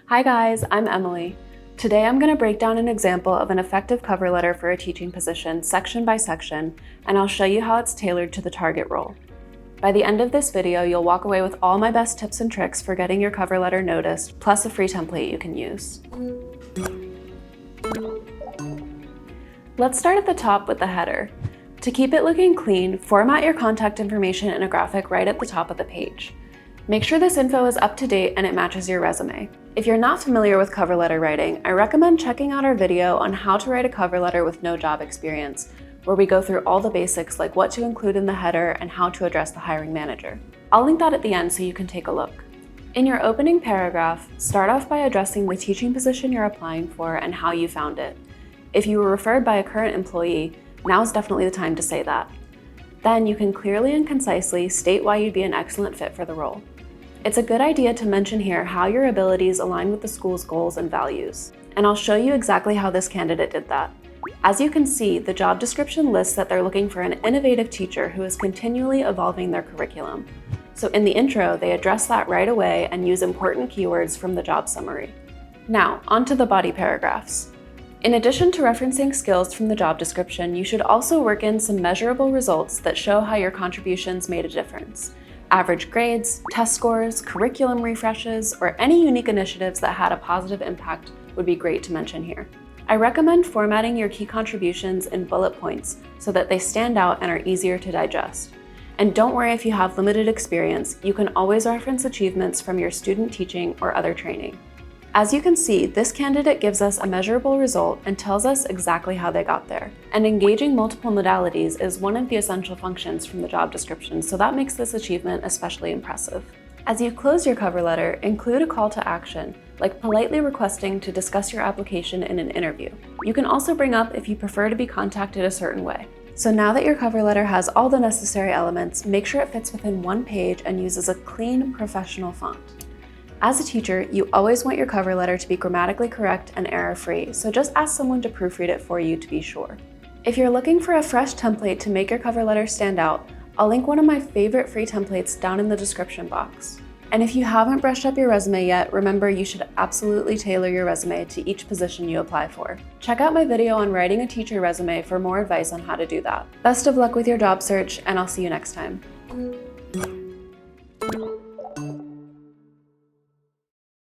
Hi guys, I'm Emily. Today I'm going to break down an example of an effective cover letter for a teaching position section by section, and I'll show you how it's tailored to the target role. By the end of this video, you'll walk away with all my best tips and tricks for getting your cover letter noticed, plus a free template you can use. Let's start at the top with the header. To keep it looking clean, format your contact information in a graphic right at the top of the page. Make sure this info is up to date and it matches your resume. If you're not familiar with cover letter writing, I recommend checking out our video on how to write a cover letter with no job experience, where we go through all the basics like what to include in the header and how to address the hiring manager. I'll link that at the end so you can take a look. In your opening paragraph, start off by addressing the teaching position you're applying for and how you found it. If you were referred by a current employee, now is definitely the time to say that. Then you can clearly and concisely state why you'd be an excellent fit for the role. It's a good idea to mention here how your abilities align with the school's goals and values, and I'll show you exactly how this candidate did that. As you can see, the job description lists that they're looking for an innovative teacher who is continually evolving their curriculum. So in the intro, they address that right away and use important keywords from the job summary. Now, onto the body paragraphs. In addition to referencing skills from the job description, you should also work in some measurable results that show how your contributions made a difference. Average grades, test scores, curriculum refreshes, or any unique initiatives that had a positive impact would be great to mention here. I recommend formatting your key contributions in bullet points so that they stand out and are easier to digest. And don't worry if you have limited experience, you can always reference achievements from your student teaching or other training. As you can see, this candidate gives us a measurable result and tells us exactly how they got there. And engaging multiple modalities is one of the essential functions from the job description, so that makes this achievement especially impressive. As you close your cover letter, include a call to action, like politely requesting to discuss your application in an interview. You can also bring up if you prefer to be contacted a certain way. So now that your cover letter has all the necessary elements, make sure it fits within one page and uses a clean, professional font. As a teacher, you always want your cover letter to be grammatically correct and error-free, so just ask someone to proofread it for you to be sure. If you're looking for a fresh template to make your cover letter stand out, I'll link one of my favorite free templates down in the description box. And if you haven't brushed up your resume yet, remember you should absolutely tailor your resume to each position you apply for. Check out my video on writing a teacher resume for more advice on how to do that. Best of luck with your job search, and I'll see you next time.